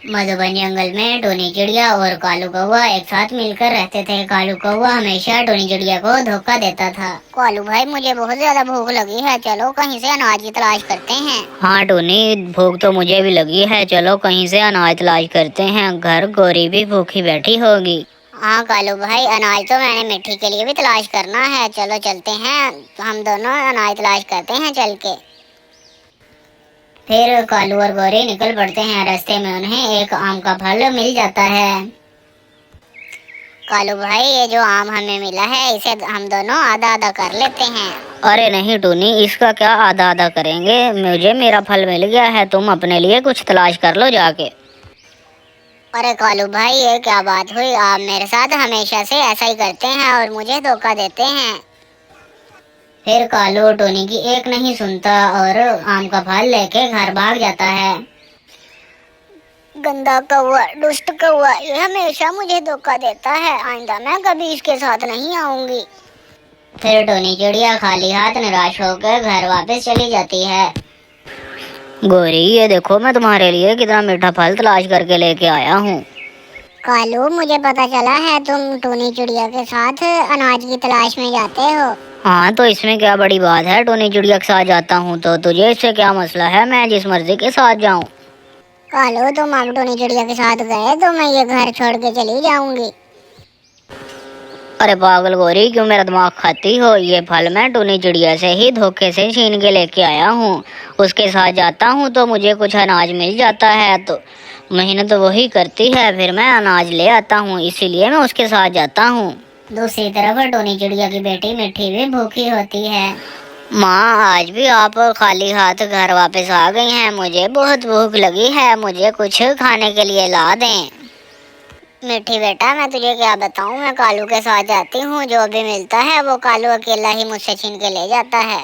मधुबन जंगल में टोनी चिड़िया और कालू कौवा एक साथ मिलकर रहते थे। कालू कौवा हमेशा टोनी चिड़िया को धोखा देता था। कालू भाई, मुझे बहुत ज्यादा भूख लगी है, चलो कहीं से अनाज की तलाश करते हैं। हाँ टोनी, भूख तो मुझे भी लगी है, चलो कहीं से अनाज तलाश करते हैं। घर गोरी भी भूखी बैठी होगी। हाँ कालू भाई, अनाज तो मैंने मिट्टी के लिए भी तलाश करना है, चलो चलते हैं। हम दोनों अनाज तलाश करते हैं चल के। फिर कालू और गौरी निकल पड़ते हैं। रास्ते में उन्हें एक आम का फल मिल जाता है। कालू भाई, ये जो आम हमें मिला है इसे हम दोनों आधा आधा कर लेते हैं। अरे नहीं टोनी, इसका क्या आधा आधा करेंगे, मुझे मेरा फल मिल गया है, तुम अपने लिए कुछ तलाश कर लो जाके। अरे कालू भाई, ये क्या बात हुई, आप मेरे साथ हमेशा से ऐसा ही करते हैं और मुझे धोखा देते हैं। फिर कालू टोनी की एक नहीं सुनता और आम का फल लेके घर भाग जाता है। गंदा कौवा, दुष्ट कौवा, ये हमेशा मुझे धोखा देता है, आइंदा मैं कभी इसके साथ नहीं आऊंगी। फिर टोनी चिड़िया खाली हाथ निराश होकर घर वापस चली जाती है। गौरी, ये देखो मैं तुम्हारे लिए कितना मीठा फल तलाश करके लेके आया हूँ। कालू, मुझे पता चला है तुम टोनी चिड़िया के साथ अनाज की तलाश में जाते हो। हाँ तो इसमें क्या बड़ी बात है, टोनी चिड़िया के साथ जाता हूँ तो तुझे इससे क्या मसला है, मैं जिस मर्जी के साथ जाऊँ। कालू, तुम अब टोनी चिड़िया के साथ गए तो मैं ये घर छोड़ के चली जाऊंगी। अरे पागल गौरी, क्यों मेरा दिमाग खाती हो, ये फल मैं टोनी चिड़िया से ही धोखे से छीन के लेके आया हूँ। उसके साथ जाता हूँ तो मुझे कुछ अनाज मिल जाता है, तो मेहनत तो वही करती है, फिर मैं अनाज ले आता हूँ, इसीलिए मैं उसके साथ जाता हूँ। दूसरी तरफ टोनी चिड़िया की बेटी मिट्टी भी भूखी होती है। माँ, आज भी आप खाली हाथ घर वापस आ गई हैं, मुझे बहुत भूख लगी है, मुझे कुछ खाने के लिए ला दें। मिट्टी बेटा, मैं तुझे क्या बताऊं, मैं कालू के साथ जाती हूँ, जो भी मिलता है वो कालू अकेला ही मुझसे छीन के ले जाता है।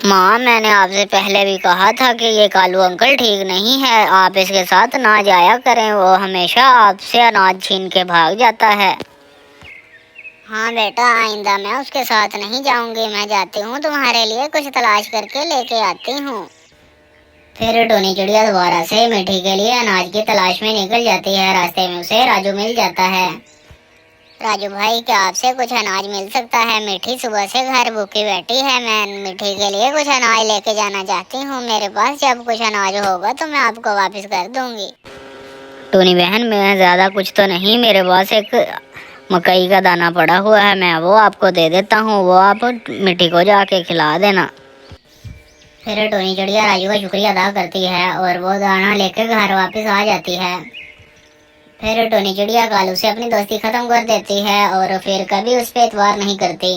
माँ, मैंने आपसे पहले भी कहा था कि ये कालू अंकल ठीक नहीं है, आप इसके साथ ना जाया करें, वो हमेशा आपसे अनाज छीन के भाग जाता है। हाँ बेटा, आइंदा मैं उसके साथ नहीं जाऊंगी, मैं जाती हूँ तुम्हारे लिए कुछ तलाश करके लेके आती हूँ। फिर टोनी चिड़िया दोबारा से मिट्टी के लिए अनाज की तलाश में निकल जाती है। रास्ते में उसे राजू मिल जाता है। राजू भाई, क्या आपसे कुछ अनाज मिल सकता है? मिट्टी सुबह से घर भूखी बैठी है, मैं मिट्टी के लिए कुछ अनाज लेके जाना चाहती हूँ, मेरे पास जब कुछ अनाज होगा तो मैं आपको वापस कर दूंगी। टोनी बहन, मैं ज़्यादा कुछ तो नहीं, मेरे पास एक मकई का दाना पड़ा हुआ है, मैं वो आपको दे देता हूँ, वो आप मिट्टी को जाके खिला देना। फिर टोनी चिड़िया राजू का शुक्रिया अदा करती है और वो दाना लेकर घर वापस आ जाती है। फिर टोनी चिड़िया कालू से अपनी दोस्ती खत्म कर देती है और फिर कभी उस पर एतबार नहीं करती।